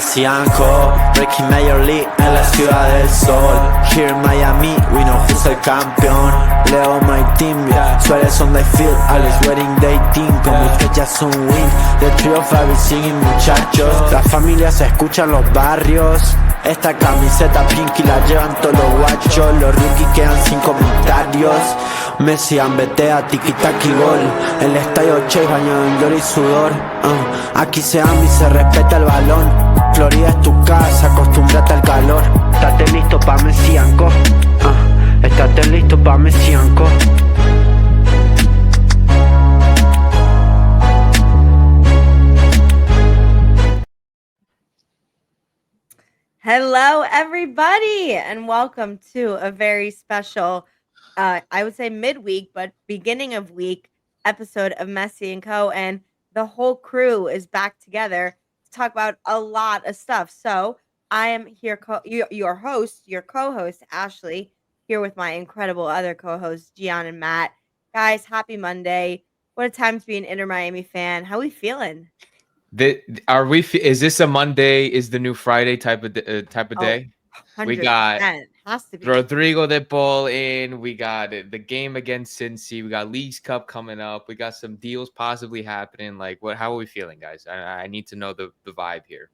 mesianco, breaking Major League en la ciudad del sol. Here in Miami, we know who's el campeón. Leo my team, Suárez on the field, Alex wedding day team. Como ustedes ya son win, the trio Fabi singing muchachos. Las familias se escuchan los barrios. Esta camiseta pinky la llevan todos los guachos. Los rookies quedan sin comentarios. Messi ambetea, tiki-taki gol. El estadio Chase bañado en gloria y sudor. Aquí se ama y se respeta el balón. Florida es tu casa, acostúmbrate al calor. Estate listo pa' mesianco. Estate listo pa' mesianco. Hello, everybody, and welcome to a very special, I would say midweek, but beginning of week episode of Messi and Co. And the whole crew is back together to talk about a lot of stuff. So I am here, your host, your co-host, Ashley, here with my incredible other co-hosts, Gian and Matt. Guys, happy Monday. What a time to be an Inter Miami fan. How we feeling? Is this a Monday? Is the new Friday type of day? 100%. We got Has to be. Rodrigo De Paul in. We got the game against Cincy. We got Leagues Cup coming up. We got some deals possibly happening. Like, how are we feeling, guys? I need to know the vibe here.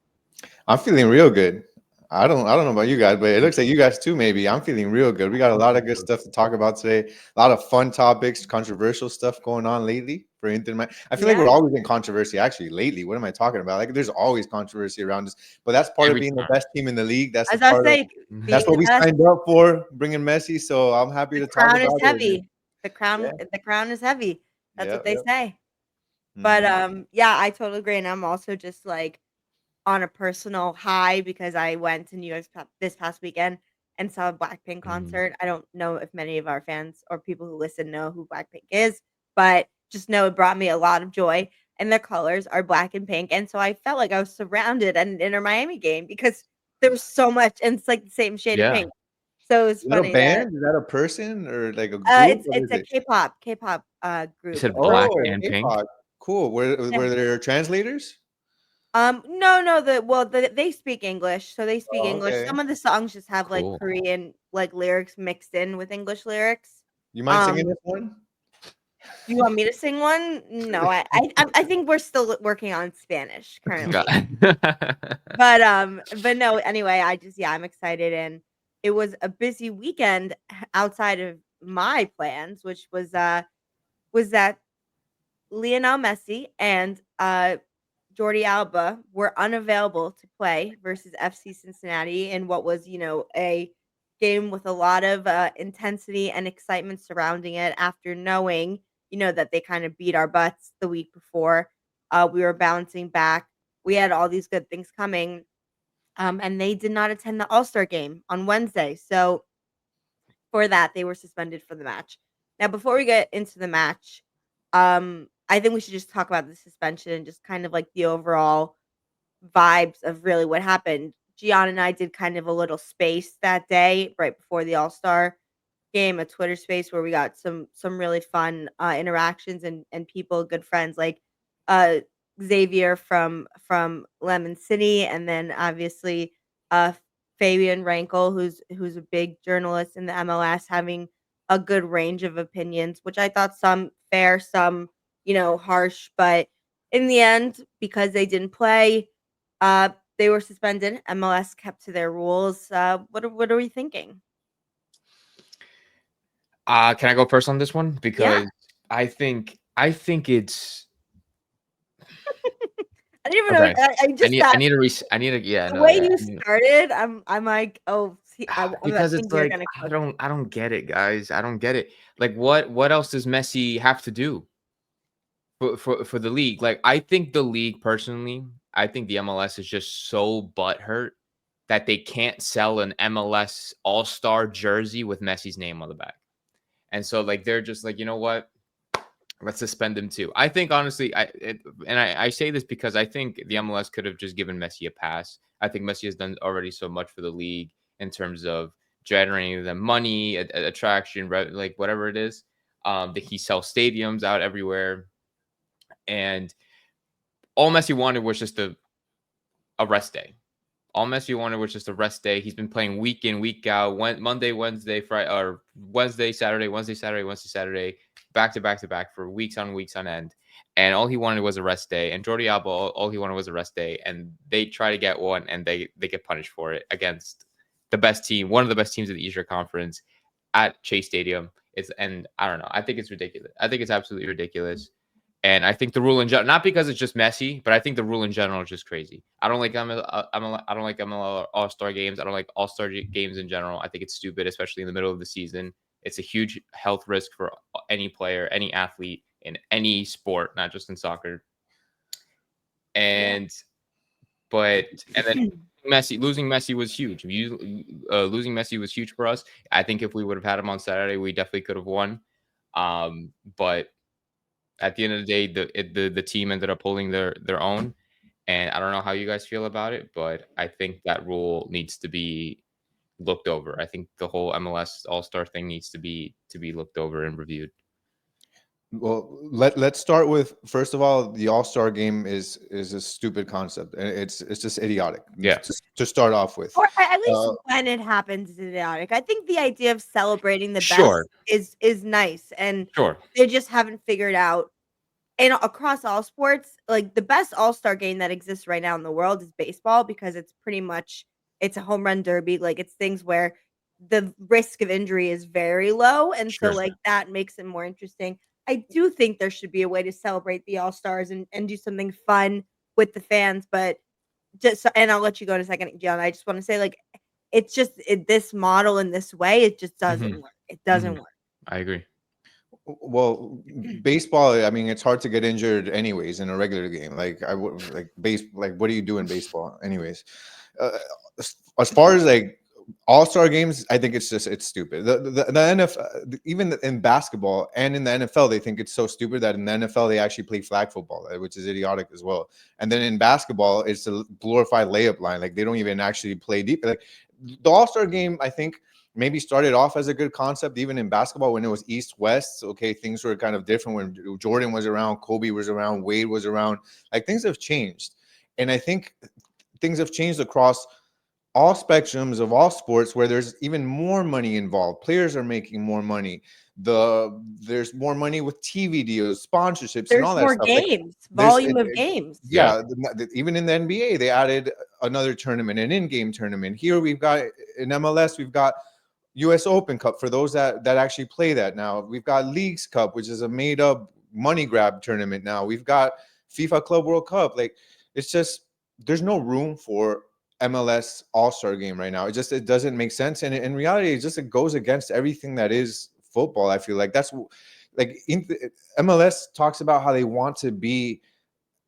I'm feeling real good. I don't know about you guys, but it looks like you guys too. Maybe I'm feeling real good. We got a lot of good stuff to talk about today. A lot of fun topics, controversial stuff going on lately for Inter. I feel like we're always in controversy. Actually, lately, what am I talking about? Like, there's always controversy around us, but that's part of being the best team in the league. That's what we signed up for, bringing Messi. So I'm happy to talk about it. The crown is heavy. The crown is heavy. That's what they say. But I totally agree, and I'm also just like on a personal high because I went to New York this past weekend and saw a Blackpink concert. I don't know if many of our fans or people who listen know who Blackpink is, but just know it brought me a lot of joy. And their colors are black and pink. And so I felt like I was surrounded at an Inter Miami game because there was so much, and it's like the same shade of pink. So it's funny. Is that a band? Is that a person or like a group? It's a K-pop group. You said black and pink. Cool. Were there translators? No. They speak English, so they speak English. Okay. Some of the songs just have like Korean like lyrics mixed in with English lyrics. You mind singing this one? You want me to sing one? No, I think we're still working on Spanish currently. But no. Anyway, I'm excited, and it was a busy weekend outside of my plans, which was that Lionel Messi and Jordi Alba were unavailable to play versus FC Cincinnati in what was, a game with a lot of intensity and excitement surrounding it after knowing, that they kind of beat our butts the week before. We were bouncing back. We had all these good things coming. And they did not attend the All-Star game on Wednesday. So for that, they were suspended for the match. Now, before we get into the match, I think we should just talk about the suspension and just kind of like the overall vibes of really what happened. Gian and I did kind of a little space that day right before the All-Star game, a Twitter space where we got some really fun interactions and people, good friends like Xavier from Lemon City, and then obviously Fabian Rankel, who's a big journalist in the MLS, having a good range of opinions, which I thought some fair, some harsh, but in the end, because they didn't play, they were suspended. MLS kept to their rules. What are we thinking? Can I go first on this one? Because I think it's. I didn't even know. I need to. The way you started, I'm like, because it's like I don't get it, guys. I don't get it. Like, what else does Messi have to do for the league? Like, I think the league personally, I think the MLS is just so butthurt that they can't sell an MLS All-Star jersey with Messi's name on the back. And so, like, they're just like, you know what? Let's suspend him too. I think, honestly, I say this because I think the MLS could have just given Messi a pass. I think Messi has done already so much for the league in terms of generating them money, attraction, like whatever it is. That he sells stadiums out everywhere. And all Messi wanted was just a rest day. All Messi wanted was just a rest day. He's been playing week in, week out, Monday, Wednesday, Friday, or Wednesday, Saturday, Wednesday, Saturday, Wednesday, Saturday, back to back to back for weeks on end. And all he wanted was a rest day. And Jordi Alba, all he wanted was a rest day. And they try to get one, and they get punished for it against the best team, one of the best teams of the Eastern Conference at Chase Stadium. And I don't know. I think it's ridiculous. I think it's absolutely ridiculous. And I think the rule in general, not because it's just Messi, but I think the rule in general is just crazy. I don't like MLR All-Star games. I don't like All-Star games in general. I think it's stupid, especially in the middle of the season. It's a huge health risk for any player, any athlete in any sport, not just in soccer. And then losing Messi was huge. Losing Messi was huge for us. I think if we would have had him on Saturday, we definitely could have won. But at the end of the day, the team ended up holding their own. And I don't know how you guys feel about it, but I think that rule needs to be looked over. I think the whole MLS All-Star thing needs to be looked over and reviewed. Well, let's start with, first of all, the All-Star game is a stupid concept, and it's just idiotic. Yeah. To start off with, or at least when it happens, it's idiotic. I think the idea of celebrating the Sure. best is nice, and Sure. they just haven't figured out. And across all sports, like the best All-Star game that exists right now in the world is baseball, because it's pretty much, it's a home run derby. Like, it's things where the risk of injury is very low, and Sure. so like that makes it more interesting. I do think there should be a way to celebrate the All-Stars and do something fun with the fans, but and I'll let you go in a second, John. I just want to say, like, it's just this model in this way, it just doesn't work. It doesn't work. I agree. Well, baseball, I mean, it's hard to get injured anyways in a regular game. Like, I would what do you do in baseball anyways? As far as like All-Star games, I think it's stupid. The NFL, even in basketball and in the NFL, they think it's so stupid that in the NFL they actually play flag football, which is idiotic as well. And then in basketball, it's a glorified layup line. Like, they don't even actually play deep. Like, the All-Star game, I think, maybe started off as a good concept, even in basketball when it was East-West. Okay, things were kind of different when Jordan was around, Kobe was around, Wade was around. Like, things have changed. And I think things have changed across all spectrums of all sports, where there's even more money involved. Players are making more money. There's more money with TV deals, sponsorships, and all that stuff. There's more games, volume of games. Yeah, even in the NBA, they added another tournament, an in-game tournament. Here we've got, in MLS, we've got US Open Cup for those that actually play that now. We've got Leagues Cup, which is a made-up money grab tournament now. We've got FIFA Club World Cup. Like, it's just, there's no room for MLS All-Star game right now. It doesn't make sense. And in reality, it goes against everything that is football. I feel like that's like MLS talks about how they want to be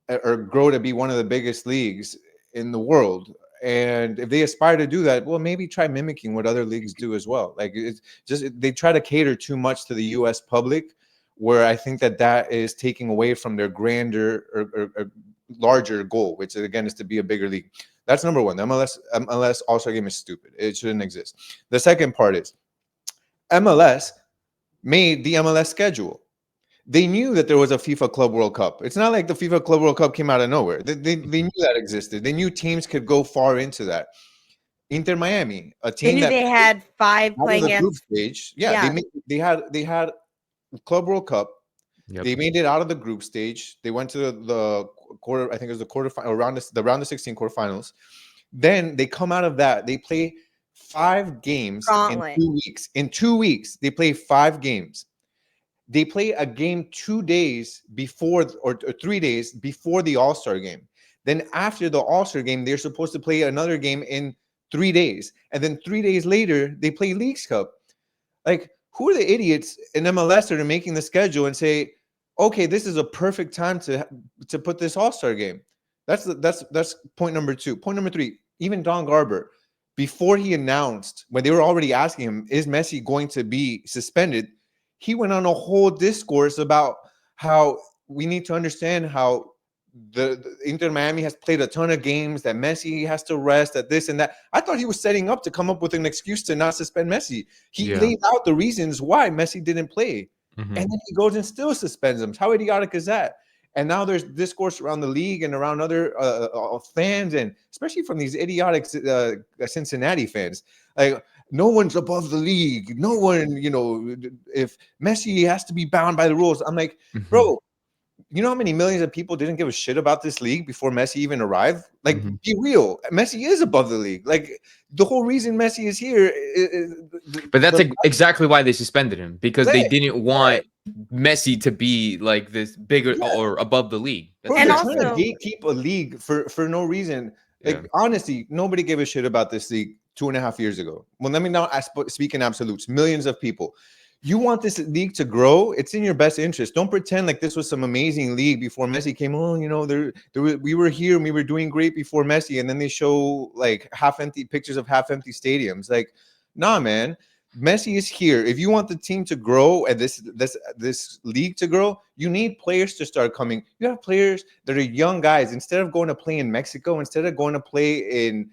or grow to be one of the biggest leagues in the world. And if they aspire to do that, well, maybe try mimicking what other leagues do as well. Like, it's just, they try to cater too much to the US public, where I think that is taking away from their grander or larger goal, which again is to be a bigger league. That's number one. The MLS All-Star game is stupid. It shouldn't exist. The second part is MLS made the MLS schedule. They knew that there was a FIFA Club World Cup. It's not like the FIFA Club World Cup came out of nowhere. They knew that existed. They knew teams could go far into that. Inter Miami, a team that they had 5 playing the group against stage. Yeah, yeah. They had Club World Cup. Yep. They made it out of the group stage. They went to the quarter. I think it was the quarterfinal, around the round of 16 quarterfinals. Then they come out of that. They play 5 games in 2 weeks. In 2 weeks, they play 5 games. They play a game 2 days before, or 3 days before the All-Star game. Then after the All-Star game, they're supposed to play another game in 3 days. And then 3 days later, they play Leagues Cup. Like, who are the idiots in MLS that are making the schedule and say, okay, this is a perfect time to put this All-Star game? That's point number 2. Point number 3, even Don Garber, before he announced, when they were already asking him, is Messi going to be suspended? He went on a whole discourse about how we need to understand how the Inter Miami has played a ton of games, that Messi has to rest, that this and that. I thought he was setting up to come up with an excuse to not suspend Messi. He laid out the reasons why Messi didn't play. And then he goes and still suspends him. How idiotic is that? And now there's discourse around the league and around other fans, and especially from these idiotic Cincinnati fans. Like, no one's above the league. No one, if Messi has to be bound by the rules. I'm like, bro, you know how many millions of people didn't give a shit about this league before Messi even arrived? Like, be real. Messi is above the league. Like, the whole reason Messi is here but that's exactly why they suspended him, because they didn't want Messi to be like this bigger or above the league. Bro, and also trying to gatekeep a league for no reason. Like, honestly, nobody gave a shit about this league 2.5 years ago. Well, let me not speak in absolutes. Millions of people. You want this league to grow? It's in your best interest. Don't pretend like this was some amazing league before Messi came on. We were here and we were doing great before Messi, and then they show like half-empty pictures of half-empty stadiums. Like, nah, man. Messi is here. If you want the team to grow and this league to grow, you need players to start coming. You have players that are young guys. Instead of going to play in Mexico, instead of going to play in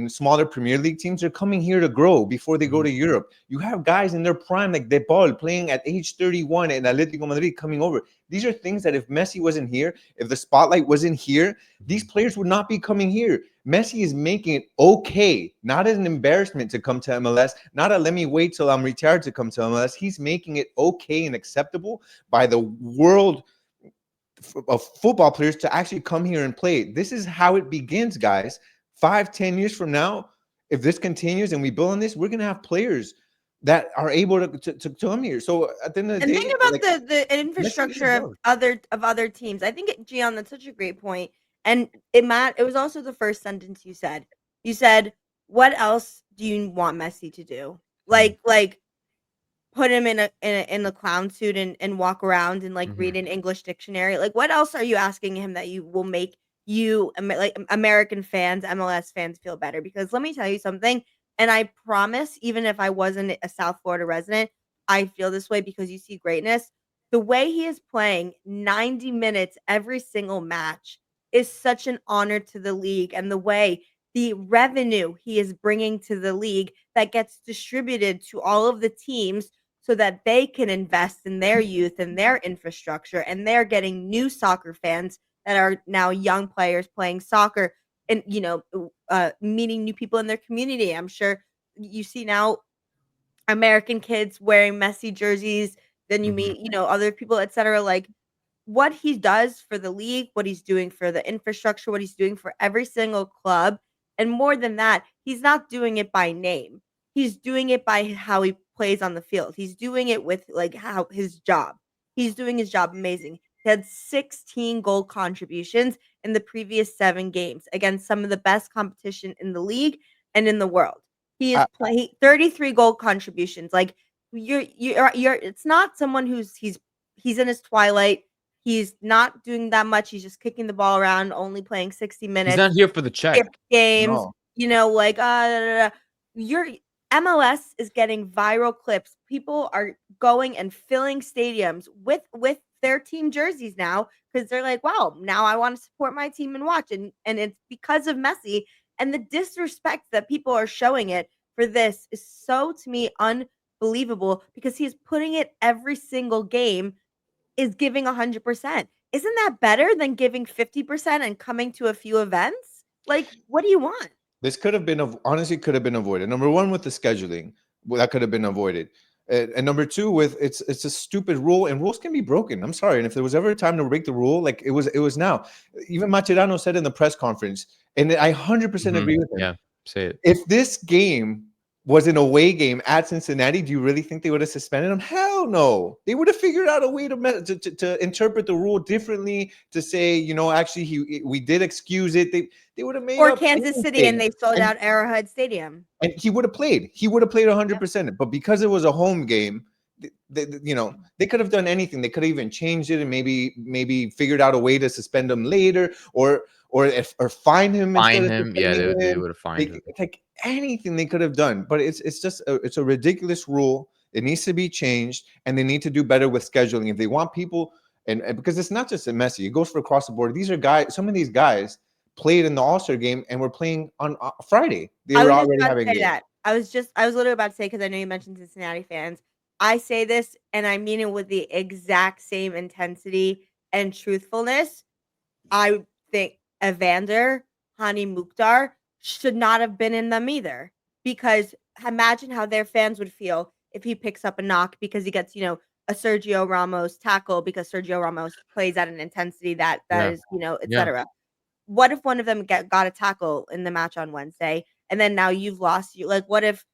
smaller Premier League teams, are coming here to grow before they go to Europe. You have guys in their prime like De Paul playing at age 31 in Atletico Madrid coming over. These are things that if Messi wasn't here, if the spotlight wasn't here, these players would not be coming here. Messi is making it okay, not as an embarrassment to come to MLS, not a let me wait till I'm retired to come to MLS. He's making it okay and acceptable by the world of football players to actually come here and play. This is how it begins, guys. 5-10 years from now, if this continues and we build on this, we're gonna have players that are able to come here. So at the end of the day, think about the infrastructure of other teams. I think Gian, that's such a great point. And Matt, it was also the first sentence you said. You said, "What else do you want Messi to do? Like put him in a clown suit and walk around and like read an English dictionary? Like, what else are you asking him that you will make you like American fans, MLS fans feel better?" Because let me tell you something, and I promise, even if I wasn't a South Florida resident, I feel this way because you see greatness. The way he is playing 90 minutes every single match is such an honor to the league, and the way the revenue he is bringing to the league that gets distributed to all of the teams so that they can invest in their youth and their infrastructure, and they're getting new soccer fans that are now young players playing soccer and, meeting new people in their community. I'm sure you see now American kids wearing Messi jerseys, then you meet, other people, etc. Like, what he does for the league, what he's doing for the infrastructure, what he's doing for every single club. And more than that, he's not doing it by name. He's doing it by how he plays on the field. He's doing it with like how his job. He's doing his job amazing. He had 16 goal contributions in the previous 7 games against some of the best competition in the league and in the world. He is playing 33 goal contributions. Like, you're it's not someone he's in his twilight. He's not doing that much. He's just kicking the ball around, only playing 60 minutes. He's not here for the check. Games, your MLS is getting viral clips. People are going and filling stadiums with their team jerseys now because they're like, wow, now I want to support my team and watch. And it's because of Messi, and the disrespect that people are showing it for this is so, to me, unbelievable, because he's putting it every single game, is giving 100%. Isn't that better than giving 50% and coming to a few events? Like, what do you want? This could have been avoided. Number one, with the scheduling, that could have been avoided. And number two, with it's a stupid rule, and rules can be broken. I'm sorry. And if there was ever a time to break the rule, like it was now. Even Mascherano said in the press conference, and I 100% agree with him. Yeah, say it. If this game was an away game at Cincinnati, do you really think they would have suspended him? Hell no. They would have figured out a way to interpret the rule differently, to say, actually we did excuse it. They would have made or Kansas City, and they sold out Arrowhead Stadium. And he would have played. He would have played 100%. Yep. But because it was a home game, they could have done anything. They could have even changed it and maybe figured out a way to suspend him later, or fine him. Fine him. Yeah, they would have fined him. Like anything they could have done. But it's just it's a ridiculous rule. It needs to be changed, and they need to do better with scheduling if they want people. And because it's not just a Messi, it goes for across the board. These are guys. Some of these guys played in the All-Star game and were playing on Friday. They were already having games. I was literally about to say, because I know you mentioned Cincinnati fans. I say this, and I mean it with the exact same intensity and truthfulness, I think Evander, Hani Mukhtar should not have been in them either. Because imagine how their fans would feel if he picks up a knock because he gets, a Sergio Ramos tackle because Sergio Ramos plays at an intensity that Yeah. is, et Yeah. cetera. What if one of them got a tackle in the match on Wednesday and then now you've lost like what if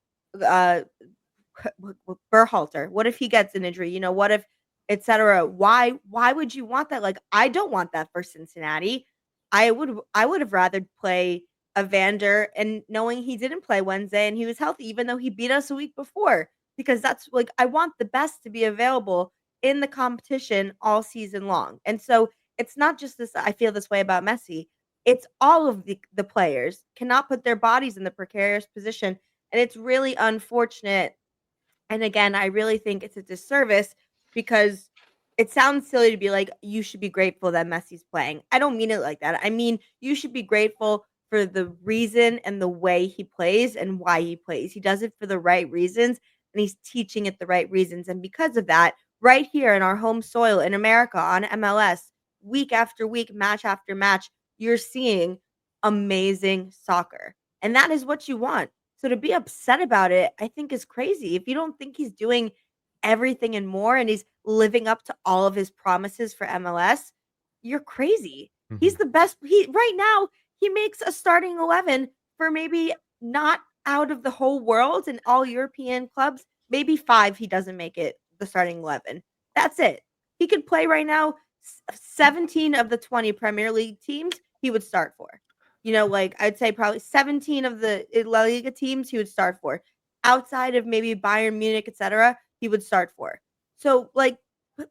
Berhalter, what if he gets an injury? What if et cetera? Why would you want that? Like I don't want that for Cincinnati. I would have rather play Evander and knowing he didn't play Wednesday and he was healthy, even though he beat us a week before, because that's like I want the best to be available in the competition all season long. And so it's not just this, I feel this way about Messi. It's all of the players cannot put their bodies in the precarious position. And it's really unfortunate. And again, I really think it's a disservice because it sounds silly to be like, you should be grateful that Messi's playing. I don't mean it like that. I mean, you should be grateful for the reason and the way he plays and why he plays. He does it for the right reasons and he's teaching it the right reasons. And because of that, right here in our home soil in America on MLS, week after week, match after match, you're seeing amazing soccer. And that is what you want. So to be upset about it, I think is crazy. If you don't think he's doing everything and more and he's living up to all of his promises for MLS, you're crazy. He's the best. He right now, he makes a starting 11 for maybe not out of the whole world and all European clubs, maybe 5 he doesn't make it the starting 11. That's it. He could play right now 17 of the 20 Premier League teams he would start for. Like I'd say probably 17 of the La Liga teams he would start for. Outside of maybe Bayern Munich, etc., he would start for. So like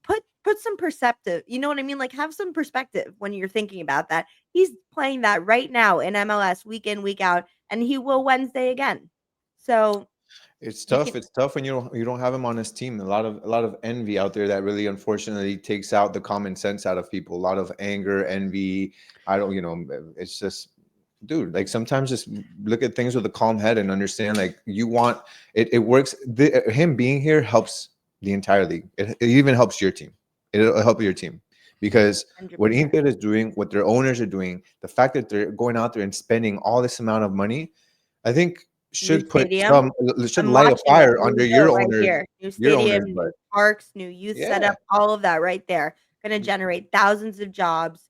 put some perspective. You know what I mean? Like have some perspective when you're thinking about that. He's playing that right now in MLS week in, week out, and he will Wednesday again. So it's tough. It's tough when you don't have him on his team. A lot of envy out there that really unfortunately takes out the common sense out of people. A lot of anger, envy. I don't, it's just, dude, like sometimes just look at things with a calm head and understand like you want it. It works. Him being here helps the entire league. It even helps your team. It'll help your team because 100%. what Inter is doing, what their owners are doing, the fact that they're going out there and spending all this amount of money, I think should light a fire under your right owners, here. New your stadium, owners. new parks, new youth Yeah, setup, all of that right there. Going to generate thousands of jobs,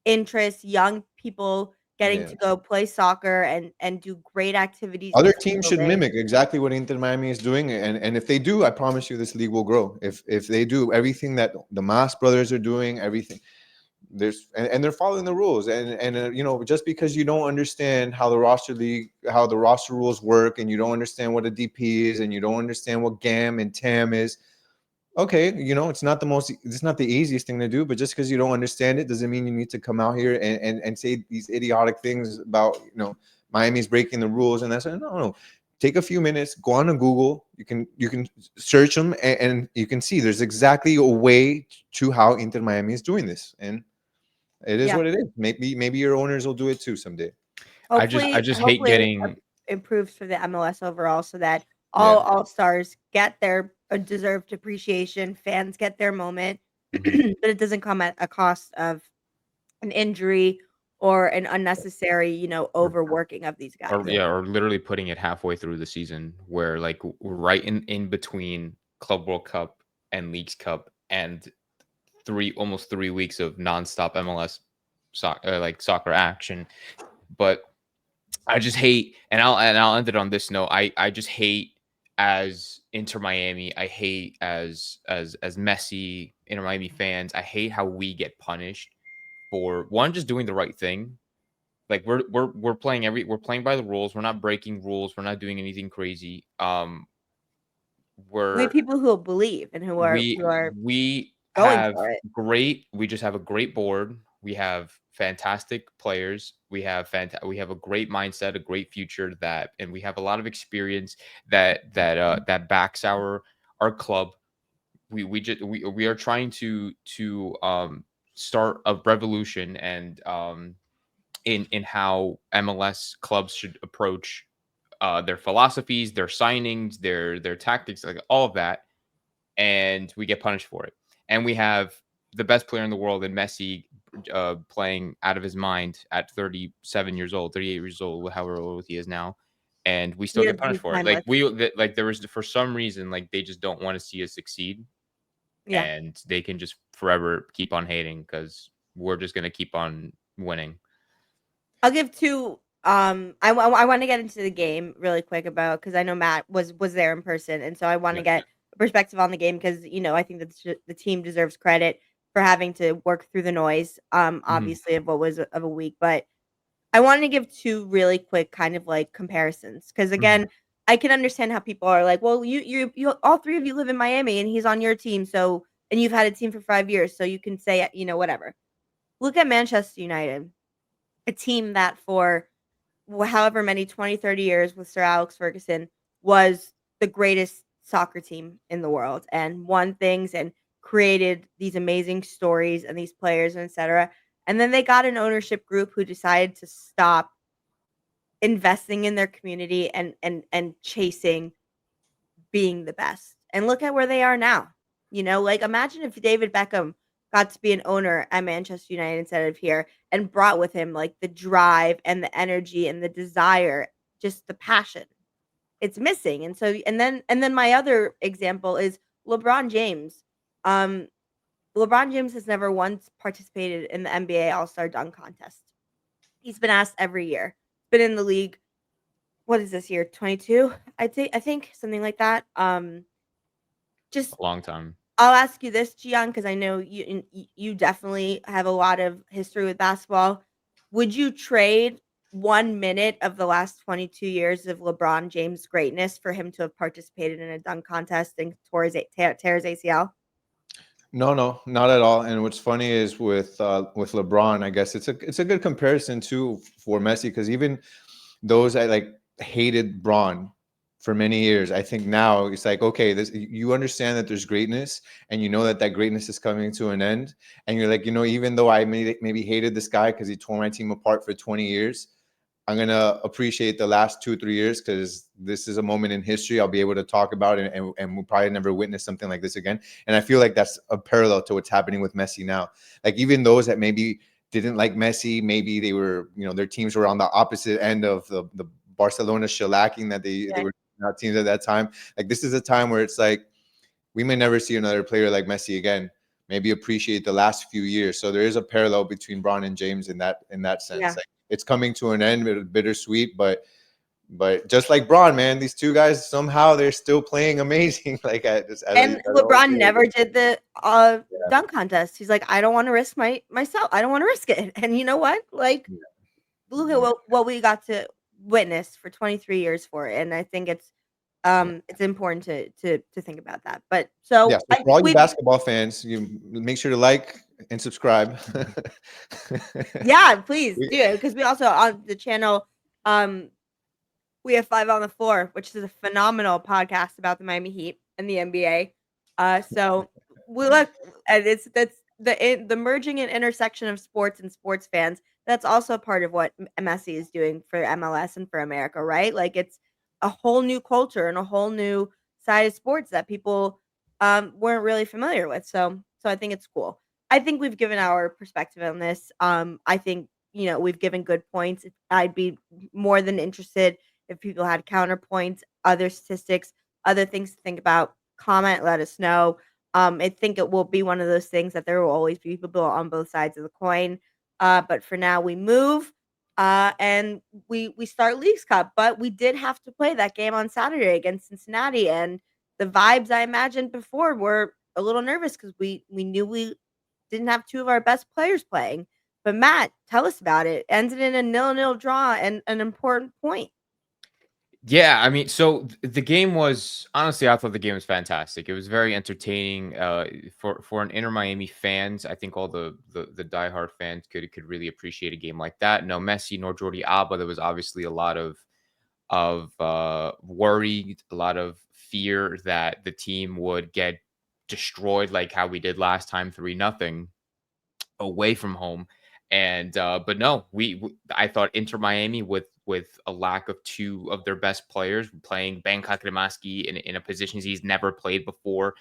interest, young people getting yeah. to go play soccer and do great activities. Other with teams people should there. mimic exactly what Inter Miami is doing, and if they do, I promise you, this league will grow. If they do everything that the Mas brothers are doing, everything and they're following the rules, and just because you don't understand how the roster rules work, and you don't understand what a DP is, and you don't understand what GAM and TAM is, okay, it's not the easiest thing to do, but just because you don't understand it doesn't mean you need to come out here and say these idiotic things about, Miami's breaking the rules and that's no. Take a few minutes, go on to Google. You can search them and you can see there's exactly a way to how Inter Miami is doing this, and it is what it is. Maybe your owners will do it too someday. Hopefully, I just hate getting improves for the MLS overall, so that all stars get their deserved appreciation, fans get their moment, but it doesn't come at a cost of an injury or an unnecessary, overworking of these guys. or literally putting it halfway through the season where like we're right in between Club World Cup and Leagues Cup and almost 3 weeks of nonstop MLS soccer action. But I just hate, and I'll end it on this note. I just hate as Inter Miami. I hate as Messi Inter Miami fans. I hate how we get punished for one just doing the right thing. Like we're playing we're playing by the rules. We're not breaking rules. We're not doing anything crazy. We have people who believe and who are we going have for it. we just have a great board. We have fantastic players. We have a great mindset, a great future and we have a lot of experience that backs our club. We are trying to start a revolution and in how MLS clubs should approach their philosophies, their signings, their tactics, like all of that, and we get punished for it. And we have the best player in the world and Messi playing out of his mind at 37 years old, 38 years old, however old he is now, and we still get punished for it. Like there was for some reason like they just don't want to see us succeed, and they can just forever keep on hating because we're just gonna keep on winning. I'll give two. I want to get into the game really quick because I know Matt was there in person, and so I want to get a perspective on the game because I think that the team deserves credit for having to work through the noise, obviously of what was of a week. But I wanted to give two really quick kind of like comparisons because again, I can understand how people are like, well, you all three of you live in Miami and he's on your team, so and you've had a team for 5 years, so you can say whatever. Look at Manchester United, a team that for however many 20, 30 years with Sir Alex Ferguson was the greatest soccer team in the world and won things and created these amazing stories and these players and etc. And then they got an ownership group who decided to stop investing in their community and chasing being the best. And look at where they are now. Like imagine if David Beckham got to be an owner at Manchester United instead of here and brought with him like the drive and the energy and the desire, just the passion. It's missing. And so and then my other example is LeBron James. LeBron James has never once participated in the NBA All-Star dunk contest. He's been asked every year. Been in the league. What is this year? 22? I think something like that. Just a long time. I'll ask you this, Gian, because I know you definitely have a lot of history with basketball. Would you trade 1 minute of the last 22 years of LeBron James' greatness for him to have participated in a dunk contest and tore his ACL? No, not at all. And what's funny is with LeBron, I guess it's a good comparison too for Messi because even those that like hated Bron for many years, I think now it's like, okay, you understand that there's greatness and you know that greatness is coming to an end. And you're like, even though I maybe hated this guy because he tore my team apart for 20 years, I'm going to appreciate the last 2-3 years because this is a moment in history I'll be able to talk about and we'll probably never witness something like this again. And I feel like that's a parallel to what's happening with Messi now. Like even those that maybe didn't like Messi, maybe they were, their teams were on the opposite end of the Barcelona shellacking that they were not teams at that time. Like this is a time where it's like we may never see another player like Messi again. Maybe appreciate the last few years. So there is a parallel between Bron and James in that sense. Yeah. Like it's coming to an end, bittersweet, but just like Bron, man, these two guys somehow they're still playing amazing. Like LeBron never did the dunk contest. He's like, I don't want to risk myself. I don't want to risk it. And you know what? Like, look at what we got to witness for 23 years for it. And I think it's important to think about that. But so for all you basketball fans, you make sure to like and subscribe. Yeah, please do, because we also on the channel we have 5 on the Floor, which is a phenomenal podcast about the Miami Heat and the NBA. So we look and that's the merging and intersection of sports and sports fans. That's also part of what Messi is doing for MLS and for America, right? Like it's a whole new culture and a whole new side of sports that people weren't really familiar with. So I think it's cool. I think we've given our perspective on this. I think we've given good points. I'd be more than interested if people had counterpoints, other statistics, other things to think about. Comment, let us know. I think it will be one of those things that there will always be people on both sides of the coin. But for now, we move and we start Leagues Cup. But we did have to play that game on Saturday against Cincinnati, and the vibes I imagined before were a little nervous because we knew we didn't have 2 of our best players playing. But Matt, tell us about it. Ended in a 0-0 draw and an important point. Yeah, I mean, so the game was honestly, I thought the game was fantastic. It was very entertaining. For an Inter Miami fans, I think all the diehard fans could really appreciate a game like that. No Messi nor Jordi Alba. There was obviously a lot of worry, a lot of fear that the team would get destroyed like how we did last time, 3-0 away from home. And but no, I thought Inter Miami with a lack of two of their best players playing Bangkok Remaski in a position he's never played before,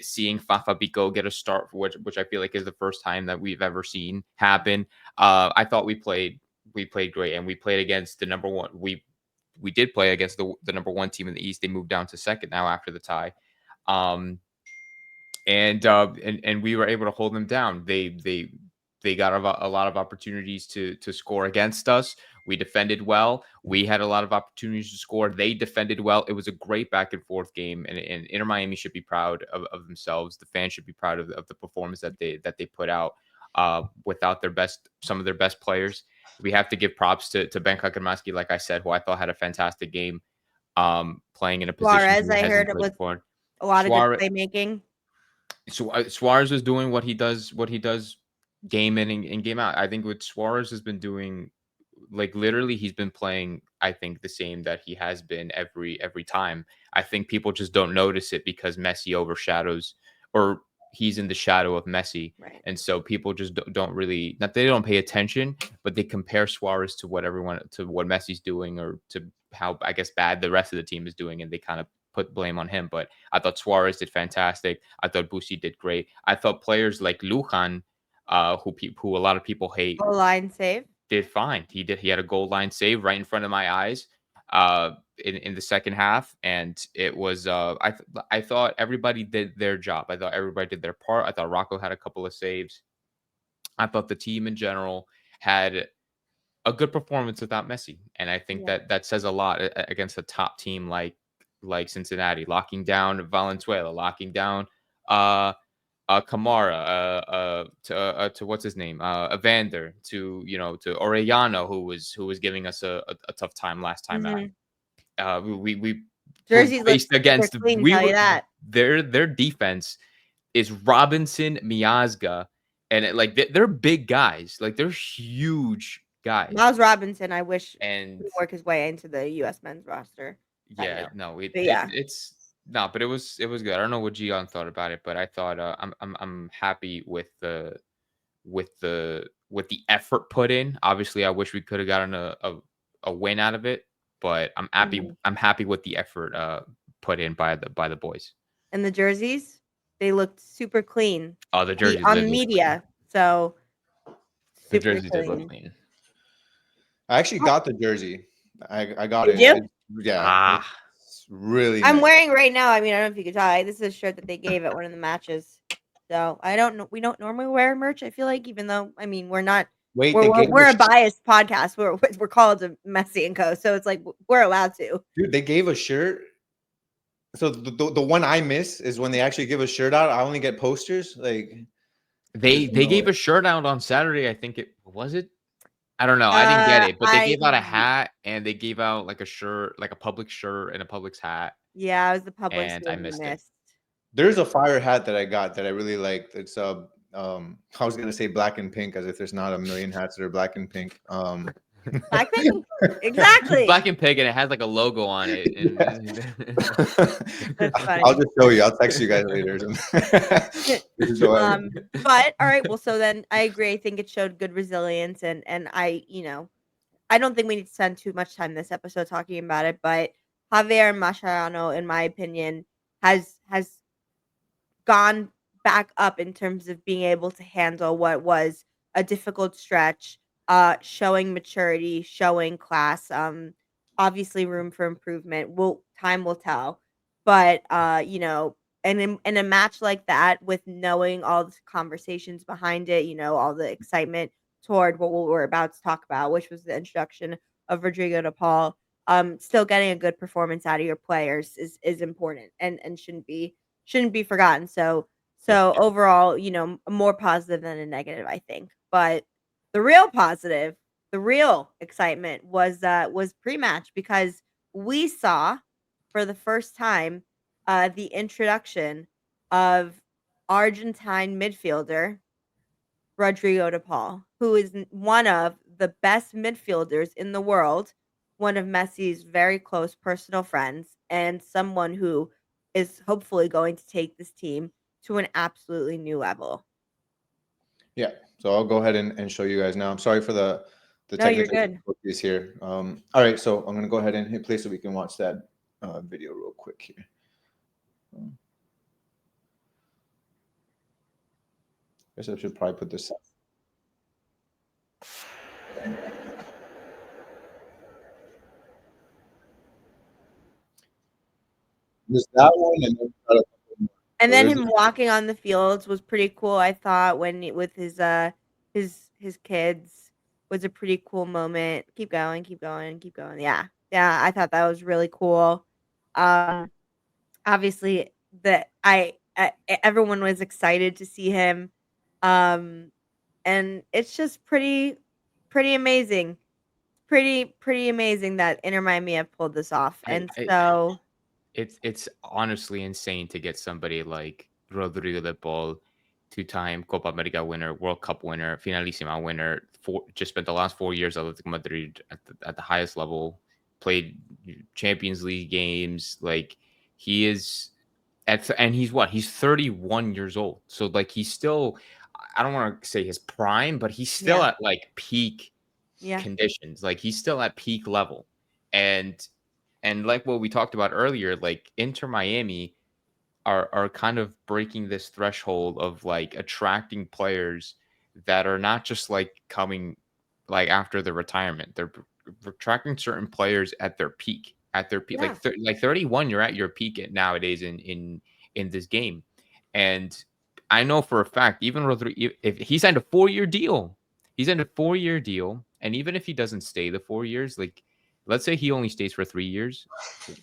seeing Fafa Biko get a start, which I feel like is the first time that we've ever seen happen. I thought we played great, and we played against the number one. We did play against the number one team in the East. They moved down to second now after the tie. And we were able to hold them down. They got a lot of opportunities to score against us. We defended well. We had a lot of opportunities to score. They defended well. It was a great back and forth game, and Inter Miami should be proud of themselves. The fans should be proud of the performance that they put out without some of their best players. We have to give props to Bangkok and Maski, like I said, who I thought had a fantastic game, playing in a position. Suarez, I heard it was a lot of good playmaking. So Suarez was doing what he does game in and game out. I think what Suarez has been doing, like literally he's been playing, I think, the same that he has been every time. I think people just don't notice it because Messi overshadows, or he's in the shadow of Messi. Right. And so people just don't really, not they don't pay attention, but they compare Suarez to what Messi's doing, or to how, I guess, bad the rest of the team is doing, and they kind of put blame on him. But I thought Suarez did fantastic. I thought Busi did great. I thought players like Lujan, who a lot of people hate, goal line save, did fine. He had a goal line save right in front of my eyes in the second half, and it was I thought everybody did their job. I thought everybody did their part. I thought Rocco had a couple of saves. I thought the team in general had a good performance without Messi, and I think that says a lot against a top team like Cincinnati, locking down Valenzuela, locking down Kamara, to what's his name, Evander, to Orellano, who was giving us a tough time last time out. We Jersey faced against clean, tell you that. Their defense is Robinson, Miazga, and they're big guys, like they're huge guys. Miles Robinson, I wish and would work his way into the U.S. men's roster. Yeah, no, it's no, but it was good. I don't know what Gian thought about it, but I thought I'm happy with the effort put in. Obviously, I wish we could have gotten a win out of it, but I'm happy. Mm-hmm. I'm happy with the effort put in by the boys. And the jerseys, they looked super clean. Oh, the jerseys on the media, so the jerseys did look clean. I actually got the jersey. I got Did it. You? Yeah. Really I'm nice. wearing right now. I mean, I don't know if you could tell. This is a shirt that they gave at one of the matches. So I don't know. We don't normally wear merch, I feel like, even though, I mean, we're not. Wait, we're a biased podcast. We're called Messi and Co. So it's like we're allowed to. Dude, they gave a shirt. So the one I miss is when they actually give a shirt out. I only get posters. Like they gave a shirt out on Saturday. I think it was it. I don't know. I didn't get it, but they gave out a hat, and they gave out like a shirt, like a Publix shirt and a Publix hat. Yeah, it was the Publix, and I missed it. There's a fire hat that I got that I really liked. It's I was gonna say black and pink, as if there's not a million hats that are black and pink. Black pink, exactly. Black and pink, and it has like a logo on it. That's funny. I'll just show you. I'll text you guys later. But all right. Well, so then I agree. I think it showed good resilience, and I don't think we need to spend too much time this episode talking about it. But Javier Mascherano, in my opinion, has gone back up in terms of being able to handle what was a difficult stretch. Showing maturity, showing class. Obviously room for improvement. Time will tell. But and in a match like that, with knowing all the conversations behind it, all the excitement toward what we're about to talk about, which was the introduction of Rodrigo De Paul, still getting a good performance out of your players is important and shouldn't be forgotten. So overall, more positive than a negative, I think. But the real positive, the real excitement was pre-match, because we saw for the first time the introduction of Argentine midfielder Rodrigo De Paul, who is one of the best midfielders in the world, one of Messi's very close personal friends, and someone who is hopefully going to take this team to an absolutely new level. Yeah. So I'll go ahead and show you guys now. I'm sorry for the No, you're technical good. difficulties here. All right, so I'm gonna go ahead and hit play so we can watch that video real quick here. I guess I should probably put this up. There's that one, and then got a couple more. And So then there's him walking on the fields was pretty cool. I thought with his kids was a pretty cool moment. Keep going, keep going, keep going. Yeah, yeah. I thought that was really cool. Obviously, everyone was excited to see him, and it's just pretty amazing. Pretty amazing that Inter Miami have pulled this off, and so. It's honestly insane to get somebody like Rodrigo De Paul, two-time Copa America winner, World Cup winner, Finalissima winner, just spent the last 4 years at Atletico Madrid at the highest level, played Champions League games. Like he is and he's 31 years old. So like he's still, I don't want to say his prime, but he's still at like peak conditions. Like he's still at peak level. And like what we talked about earlier, like Inter Miami are kind of breaking this threshold of like attracting players that are not just like coming like after the retirement. They're attracting certain players at their peak. Yeah. Like 31, you're at your peak nowadays in this game. And I know for a fact, even Rodrigo, if he signed a 4-year deal, and even if he doesn't stay the 4 years, like let's say he only stays for 3 years,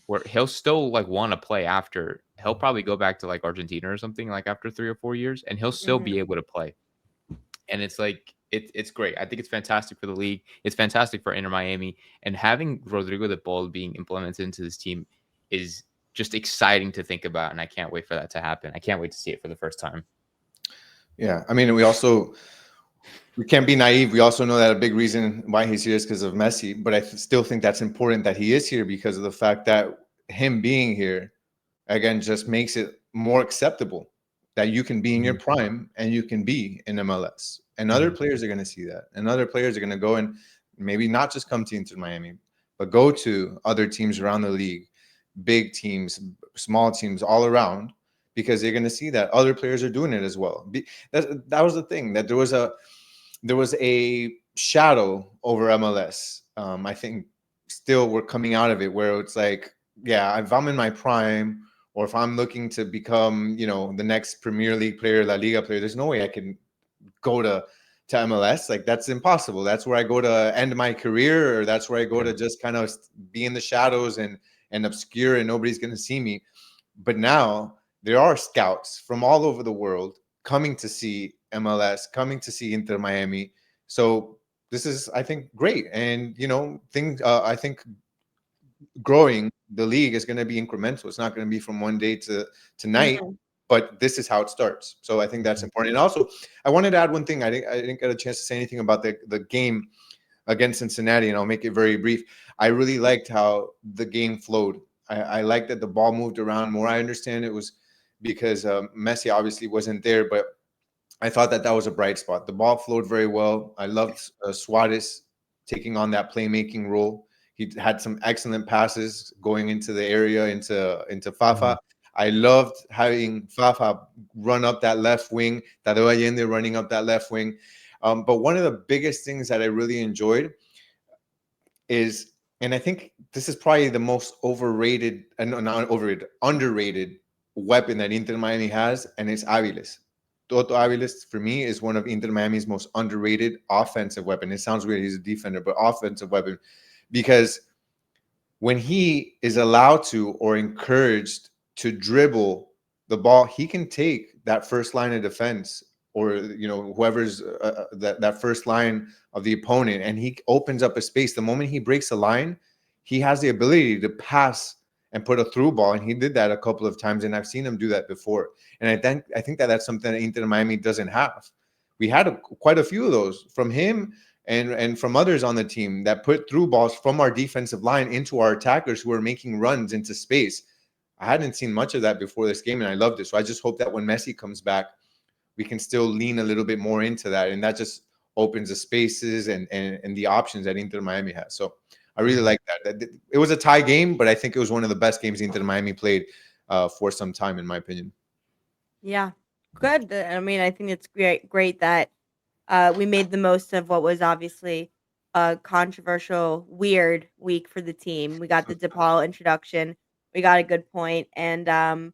where he'll still like want to play after. He'll probably go back to like Argentina or something like after 3 or 4 years, and he'll still be able to play. And it's like it's great. I think it's fantastic for the league. It's fantastic for Inter Miami, and having Rodrigo De Paul being implemented into this team is just exciting to think about, and I can't wait for that to happen. I can't wait to see it for the first time. Yeah, I mean, we can't be naive. We also know that a big reason why he's here is because of Messi, but I still think that's important that he is here because of the fact that him being here, again, just makes it more acceptable that you can be in your prime and you can be in MLS. And other players are going to see that. And other players are going to go and maybe not just come to Inter Miami, but go to other teams around the league, big teams, small teams all around, because they're going to see that other players are doing it as well. That was the thing, that there was a shadow over MLS. I think still we're coming out of it where it's like, yeah, if I'm in my prime or if I'm looking to become, the next Premier League player, La Liga player, there's no way I can go to MLS. Like that's impossible. That's where I go to end my career, or that's where I go to just kind of be in the shadows and obscure and nobody's going to see me. But now there are scouts from all over the world coming to see MLS, coming to see Inter Miami. So this is, I think, great. And, I think growing the league is going to be incremental. It's not going to be from one day to night, but this is how it starts. So I think that's important. And also, I wanted to add one thing. I didn't get a chance to say anything about the game against Cincinnati, and I'll make it very brief. I really liked how the game flowed. I liked that the ball moved around more. I understand it was because Messi obviously wasn't there, but I thought that was a bright spot. The ball flowed very well. I loved Suarez taking on that playmaking role. He had some excellent passes going into the area, into Fafa. I loved having Fafa run up that left wing, Tadeo Allende running up that left wing. But one of the biggest things that I really enjoyed is, and I think this is probably the most overrated, and not overrated, underrated weapon that Inter Miami has, and it's Aviles. Toto Aviles, for me, is one of Inter Miami's most underrated offensive weapon. It sounds weird, he's a defender, but offensive weapon, because when he is allowed to or encouraged to dribble the ball, he can take that first line of defense, or whoever's that first line of the opponent, and he opens up a space. The moment he breaks a line, he has the ability to pass and put a through ball, and he did that a couple of times, and I've seen him do that before. And I think that's something that Inter Miami doesn't have. We had quite a few of those from him and from others on the team that put through balls from our defensive line into our attackers who are making runs into space. I hadn't seen much of that before this game, and I loved it. So I just hope that when Messi comes back, we can still lean a little bit more into that, and that just opens the spaces and the options that Inter Miami has. So I really like that. It was a tie game, but I think it was one of the best games Inter Miami played for some time, in my opinion. Yeah, good. I mean, I think it's great that we made the most of what was obviously a controversial, weird week for the team. We got the De Paul introduction. We got a good point, and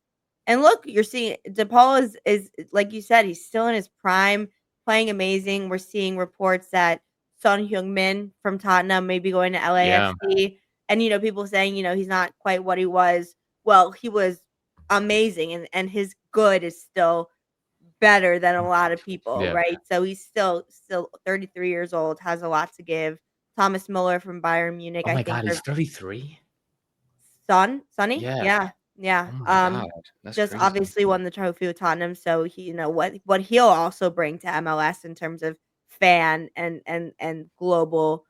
look, you're seeing De Paul is like you said, he's still in his prime, playing amazing. We're seeing reports that Son Heung-min from Tottenham may be going to LAFC, and people saying he's not quite what he was. Well, he was amazing, and his good is still better than a lot of people, right? So he's still 33 years old, has a lot to give. Thomas Muller from Bayern Munich, Oh my I think God, he's 33. Sonny? Yeah. Yeah. Oh my God, that's Just crazy. obviously won the trophy with Tottenham, so he, what he'll also bring to MLS in terms of fan and global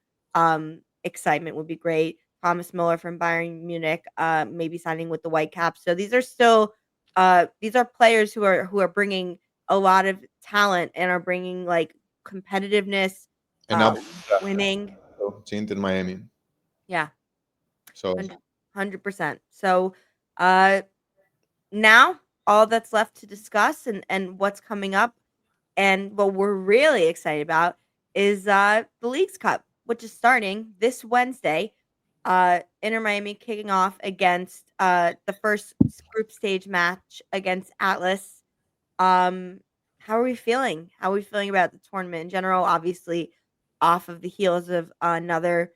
excitement would be great. Thomas Muller from Bayern Munich, maybe signing with the Whitecaps. So these are still these are players who are bringing a lot of talent and are bringing like competitiveness, And now winning. to Inter Miami. Yeah. So 100%. So now all that's left to discuss and what's coming up and what we're really excited about is the Leagues Cup, which is starting this Wednesday. Inter Miami kicking off against the first group stage match against Atlas. How are we feeling? How are we feeling about the tournament in general? Obviously, off of the heels of another,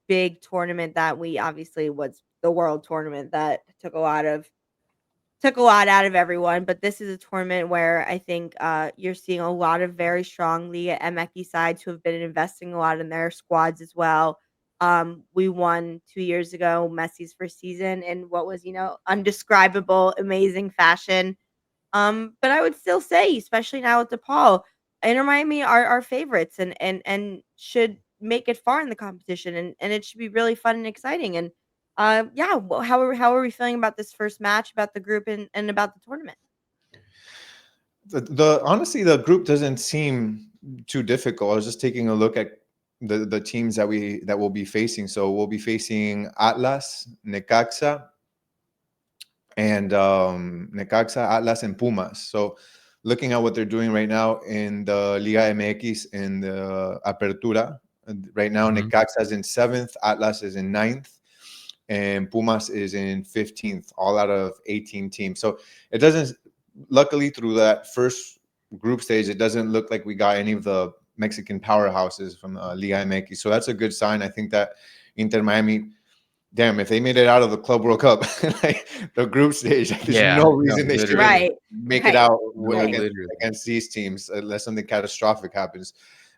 big tournament that we obviously was the World Tournament that took a lot out of everyone. But this is a tournament where I think you're seeing a lot of very strong Liga MX sides who have been investing a lot in their squads as well. We won 2 years ago Messi's first season in what was, undescribable, amazing fashion. But I would still say, especially now with De Paul, Inter Miami are favorites and should make it far in the competition, and it should be really fun and exciting. And yeah, how are we feeling about this first match, about the group, and about the tournament? the honestly, the group doesn't seem too difficult. I was just taking a look at the teams that we'll be facing. So we'll be facing Atlas, Necaxa, and Atlas, and Pumas. So looking at what they're doing right now in the Liga MX in the Apertura, right now Necaxa is in 7th, Atlas is in 9th, and Pumas is in 15th, all out of 18 teams. So it doesn't, luckily through that first group stage, it doesn't look like we got any of the Mexican powerhouses from Liga MX. So that's a good sign. I think that Inter Miami, damn, if they made it out of the Club World Cup, like the group stage, there's no reason they should make it out against these teams unless something catastrophic happens.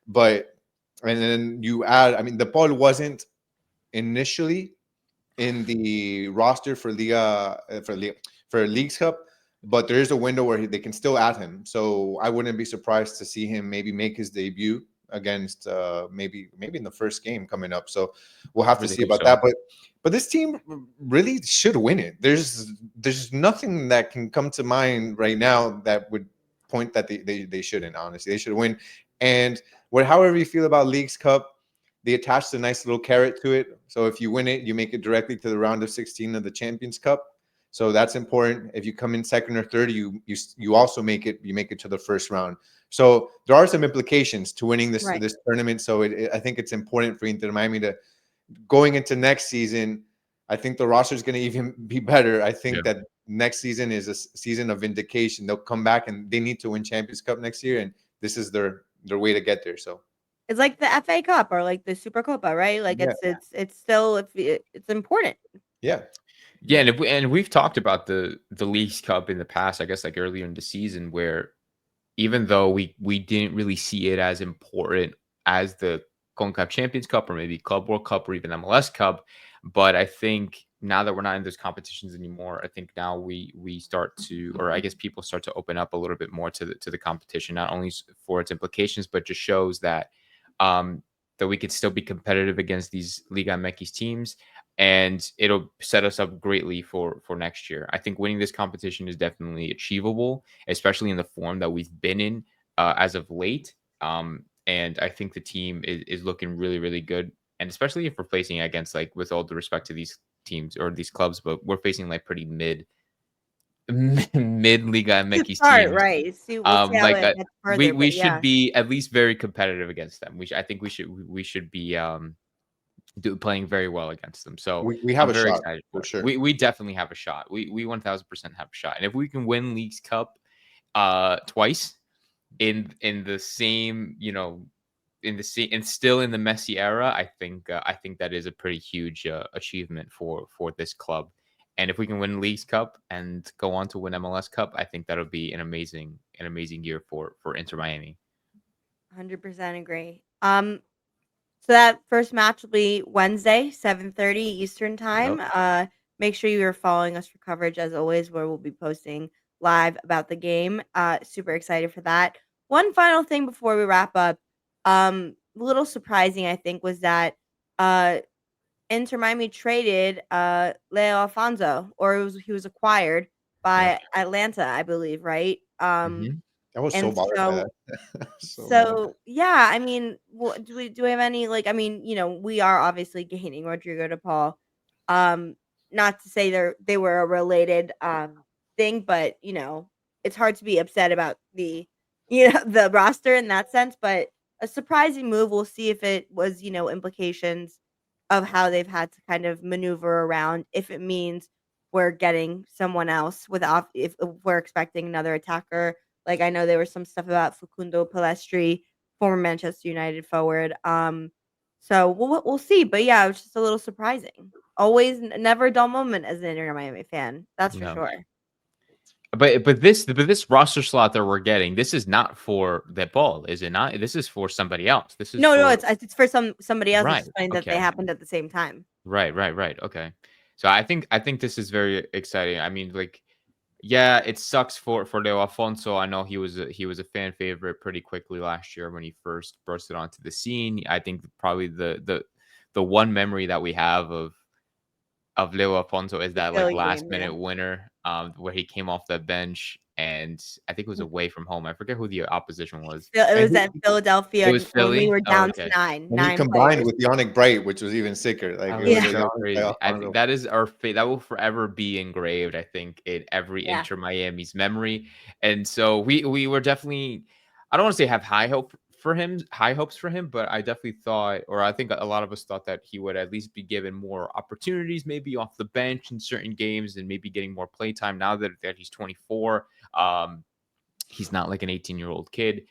But, and then you add, I mean, De Paul wasn't initially in the roster for Leagues Cup, but there is a window where they can still add him. So I wouldn't be surprised to see him maybe make his debut against maybe in the first game coming up. So we'll have to see about that. But this team really should win it. There's nothing that can come to mind right now that would point that they shouldn't. Honestly, they should win. And however you feel about Leagues Cup, they attached a nice little carrot to it. So if you win it, you make it directly to the round of 16 of the Champions Cup. So that's important. If you come in second or third, you also make it to the first round. So there are some implications to winning this tournament. So I think it's important for Inter Miami to, going into next season, I think the roster is going to even be better. I think that next season is a season of vindication. They'll come back and they need to win Champions Cup next year, and this is their way to get there. So it's like the FA Cup or like the Super Copa, right? Like it's still it's important. Yeah. Yeah, and we've talked about the Leagues Cup in the past, I guess, like earlier in the season, where even though we didn't really see it as important as the CONCACAF Champions Cup or maybe Club World Cup or even MLS Cup, but I think now that we're not in those competitions anymore, I think now we start to, or I guess people start to open up a little bit more to the competition, not only for its implications, but just shows that that we could still be competitive against these Liga MX teams. and it'll set us up greatly for next year. I think winning this competition is definitely achievable, especially in the form that we've been in as of late. And I think the team is looking really, really good, and especially if we're facing against, like, with all the respect to these teams or these clubs, but we're facing like pretty mid Liga MX Start teams. right. We'll see how Like it gets further, we but should yeah, be at least very competitive against them. I think we should be playing very well against them. So We have I'm a very shot excited for for it. sure. We definitely have a shot. We 1000% have a shot. And if we can win Leagues Cup twice in the same, in the same, and still in the Messi era, I think that is a pretty huge achievement for this club. And if we can win Leagues Cup and go on to win MLS Cup, I think that'll be an amazing year for Inter Miami. 100% agree. So that first match will be Wednesday, 7:30 Eastern time. Yep. Make sure you are following us for coverage as always, where we'll be posting live about the game. Super excited for that. One final thing before we wrap up. A little surprising, I think, was that uh Inter Miami traded Leo Alfonso, or he was acquired Yep. by Atlanta, I believe, right? Hmm. I was so And bothered by so that. So mad. so yeah, I mean, do we have any, like, I mean, we are obviously gaining Rodrigo De Paul. Um, Not to say they were a related thing, but it's hard to be upset about the the roster in that sense. But a surprising move. We'll see if it was implications of how they've had to kind of maneuver around. If it means we're getting someone else without, if we're expecting another attacker, like, I know there was some stuff about Facundo Palestri, former Manchester United forward. So we'll see. But yeah, it was just a little surprising. Always, never a dull moment as an Inter Miami fan. That's for No. sure. But this roster slot that we're getting, this is not for De Paul, is it not? This is for somebody else. This is No, for it's for somebody else. It's right. just funny that they Okay. happened at the same time. Right. Okay. So I think this is very exciting. I mean, like, yeah, it sucks for Leo Alfonso. I know he was a fan favorite pretty quickly last year when he first bursted onto the scene. I think probably the one memory that we have of Leo Alfonso is The that, like, Philly last game, yeah. minute winner, where he came off the bench, and I think it was away from home. I forget who the opposition was. It And was at It Philadelphia was when we Philly. were Oh, down to okay. nine combined players. with Yannick Bright, which was even sicker. Like Oh, it it was was Yeah, a so Yannick crazy. Bright I think Alfonso. that is our fate. That will forever be engraved, I think, in every yeah. Inter Miami's memory. And so we were definitely, I don't want to say have high hopes for him, but I definitely thought, or I think a lot of us thought, that he would at least be given more opportunities, maybe off the bench in certain games, and maybe getting more play time now that he's 24. He's not like an 18-year-old kid.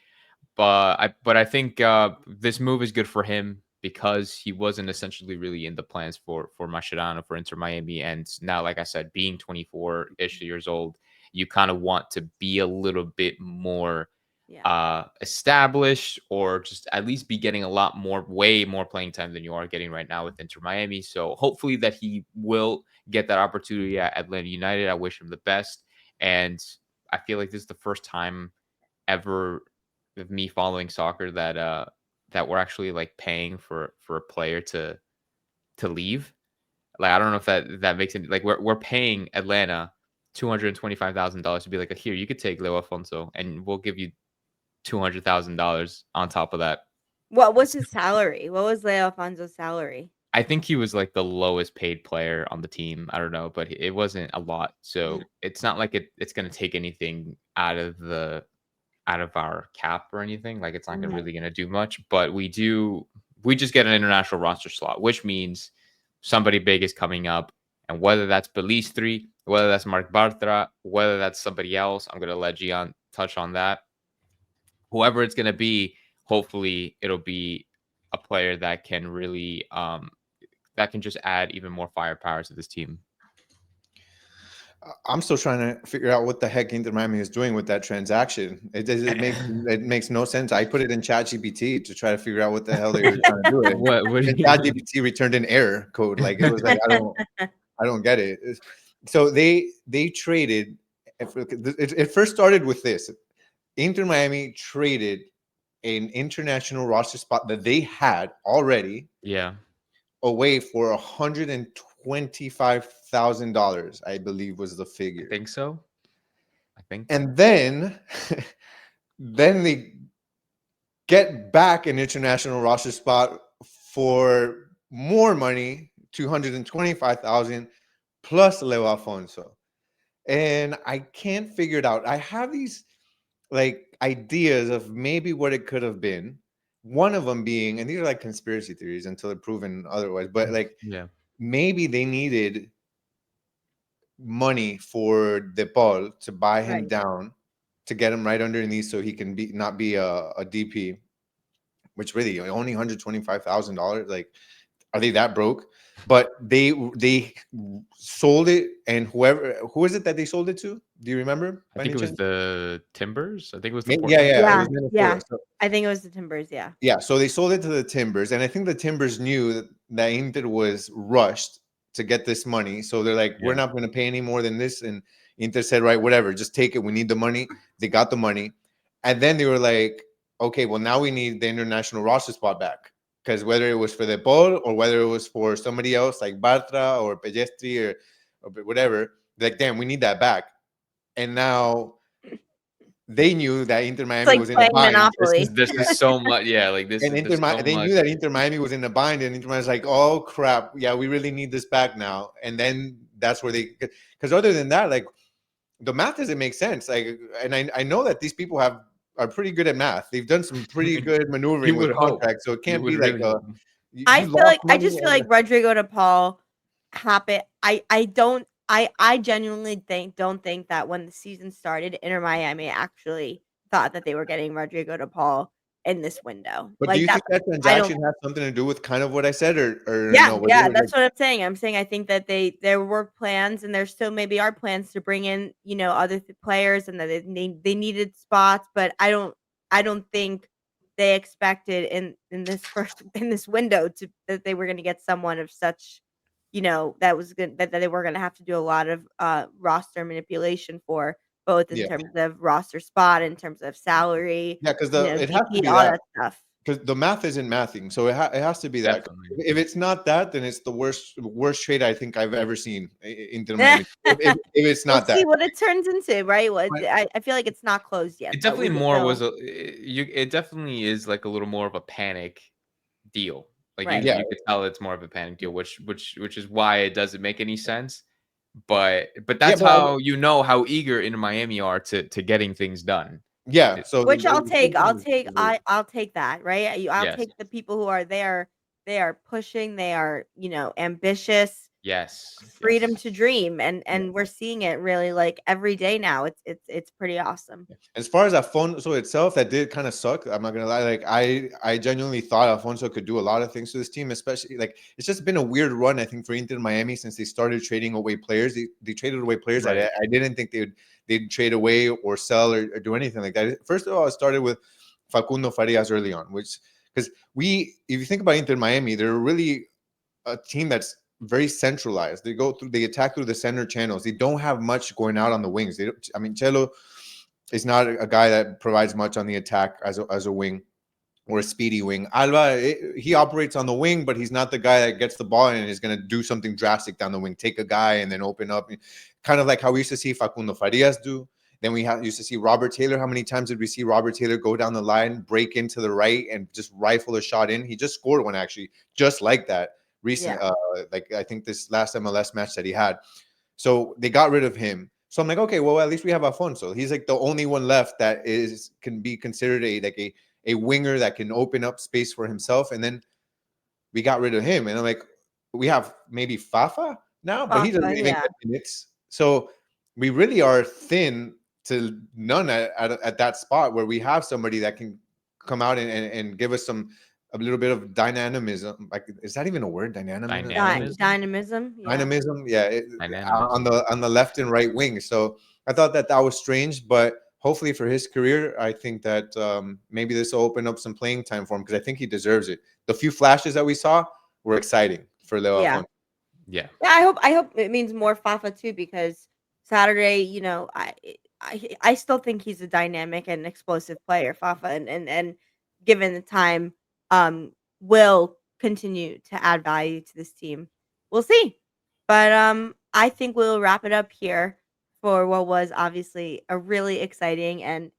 But I think this move is good for him because he wasn't essentially really in the plans for Mascherano, for Inter Miami. And now, like I said, being 24-ish years old, you kind of want to be a little bit more Yeah. established, or just at least be getting way more playing time than you are getting right now with Inter Miami. So hopefully that he will get that opportunity at Atlanta United. I wish him the best. And I feel like this is the first time ever of me following soccer that we're actually, like, paying for a player to leave. Like, I don't know if that makes any, like, we're paying Atlanta $225,000 to be like, here, you could take Leo Alfonso and we'll give you $200,000 on top of that. What was his salary? What was Leo Alfonso's salary? I think he was like the lowest paid player on the team. I don't know, but it wasn't a lot. So it's not like it's going to take anything out of our cap or anything. Like, it's not Mhm. really going to do much, but we just get an international roster slot, which means somebody big is coming up. And whether that's Belistri, whether that's Mark Bartra, whether that's somebody else, I'm going to let Gian touch on that. Whoever it's going to be, hopefully it'll be a player that can really, that can just add even more firepower to this team. I'm still trying to figure out what the heck Inter Miami is doing with that transaction. It makes no sense. I put it in ChatGPT to try to figure out what the hell they were trying to do with it. What do And you ChatGPT returned an error code. Like it was like I don't get it. So they traded. It first started with this. Inter Miami traded an international roster spot that they had already Yeah. away for $120 $25,000, I believe was the figure. I think so. And then they get back an international roster spot for more money, 225,000 plus Leo Alfonso. And I can't figure it out. I have these like ideas of maybe what it could have been. One of them being, and these are like conspiracy theories until they're proven otherwise, but like maybe they needed money for De Paul to buy him down, to get him right underneath so he can not be a DP, which really only $125,000. Like, are they that broke? But they sold it, and who is it that they sold it to? Do you remember? I think it was the Timbers. I think it was the yeah. So, I think it was the Timbers. Yeah. So they sold it to the Timbers, and I think the Timbers knew that Inter was rushed to get this money, so they're like, we're not going to pay any more than this. And Inter said, right, whatever, just take it. We need the money. They got the money, and then they were like, okay, well now we need the international roster spot back. Because whether it was for De Paul or whether it was for somebody else like Bartra or Pellestri or whatever, like, damn, we need that back. And now they knew that Inter Miami was in a bind. This is so much, like this. And they knew that Inter Miami was in a bind, and Inter Miami was like, "Oh crap, yeah, we really need this back now." And then that's where because other than that, like the math doesn't make sense. Like, and I know that these people are pretty good at math. They've done some pretty good maneuvering with contracts, so it can't be like I just feel like Rodrigo De Paul happened. I genuinely don't think that when the season started, Inter Miami actually thought that they were getting Rodrigo De Paul in this window. But do you think that transaction has something to do with kind of what I said, or no? Yeah, that's what I'm saying. I'm saying I think that there were plans, and there still maybe are plans to bring in other players, and that they needed spots, but I don't think they expected in this window that they were going to get someone of such, that was good, that they were going to have to do a lot of roster manipulation for, both in terms of roster spot, in terms of salary. Yeah, because it has to be all that stuff. Because the math isn't mathing, so it has to be that. If it's not that, then it's the worst trade I think I've ever seen in Miami. if it's not that, see what it turns into, right? I feel like it's not closed yet. It definitely it definitely is like a little more of a panic deal. Like you could tell it's more of a panic deal, which is why it doesn't make any sense. But that's how how eager Inter Miami are to getting things done. Yeah, so which I'll take that, right? I'll take the people who are there. They are pushing. They are ambitious. Yes, freedom to dream, and we're seeing it really like every day now. It's pretty awesome. As far as Alfonso itself, that did kind of suck. I'm not gonna lie. Like I genuinely thought Alfonso could do a lot of things to this team, especially like it's just been a weird run, I think, for Inter Miami since they started trading away players. They traded away players that I didn't think they'd trade away or sell or do anything like that. First of all, it started with Facundo Farias early on, which because if you think about Inter Miami, they're really a team that's very centralized. They attack through the center channels. They don't have much going out on the wings. Chelo is not a guy that provides much on the attack as a wing or a speedy wing. Alba, he operates on the wing, but he's not the guy that gets the ball and is going to do something drastic down the wing, take a guy and then open up. Kind of like how we used to see Facundo Farias do. Then we used to see Robert Taylor. How many times did we see Robert Taylor go down the line, break into the right, and just rifle a shot in? He just scored one actually, just like that. Like I think this last MLS match that he had. So they got rid of him. So I'm like, okay, well, at least we have Alfonso. He's like the only one left that can be considered a winger that can open up space for himself. And then we got rid of him. And I'm like, we have maybe Fafa now, but he doesn't even get minutes. So we really are thin to none at that spot where we have somebody that can come out and give us a little bit of dynamism. Like, is that even a word? Dynamism. Yeah. On the left and right wing. So I thought that was strange, but hopefully for his career, I think that maybe this will open up some playing time for him because I think he deserves it. The few flashes that we saw were exciting for Leo Alfonso. Yeah. I hope it means more Fafa too, because Saturday, I still think he's a dynamic and explosive player, Fafa, and given the time, will continue to add value to this team. We'll see. But I think we'll wrap it up here for what was obviously a really exciting and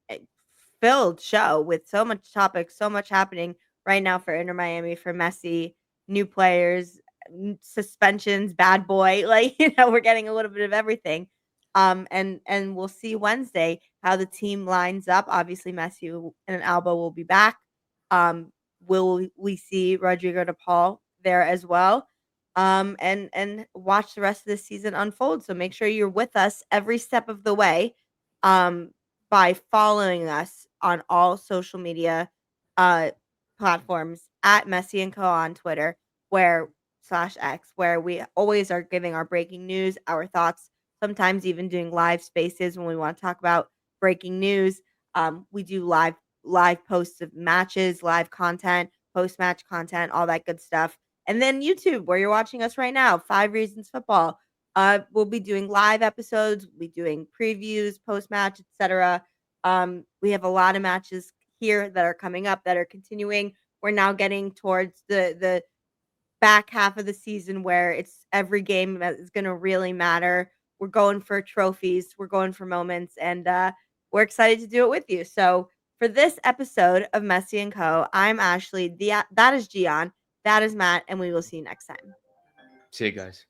filled show with so much topics, so much happening right now for Inter Miami, for Messi, new players, suspensions, bad boy. Like, we're getting a little bit of everything. And we'll see Wednesday how the team lines up. Obviously, Messi and Alba will be back. Will we see Rodrigo De Paul there as well? And watch the rest of the season unfold. So make sure you're with us every step of the way, by following us on all social media uh platforms at Messi and Co on Twitter, where /X, where we always are giving our breaking news, our thoughts, sometimes even doing live spaces when we want to talk about breaking news. We do live posts of matches, live content, post match content, all that good stuff. And then YouTube, where you're watching us right now, 5 Reasons Football. We'll be doing live episodes, we'll be doing previews, post match, etc. We have a lot of matches here that are coming up that are continuing. We're now getting towards the back half of the season where it's every game that is going to really matter. We're going for trophies, we're going for moments, and we're excited to do it with you. So for this episode of Messi and Co, I'm Ashley. That is Gian. That is Matt, and we will see you next time. See you guys.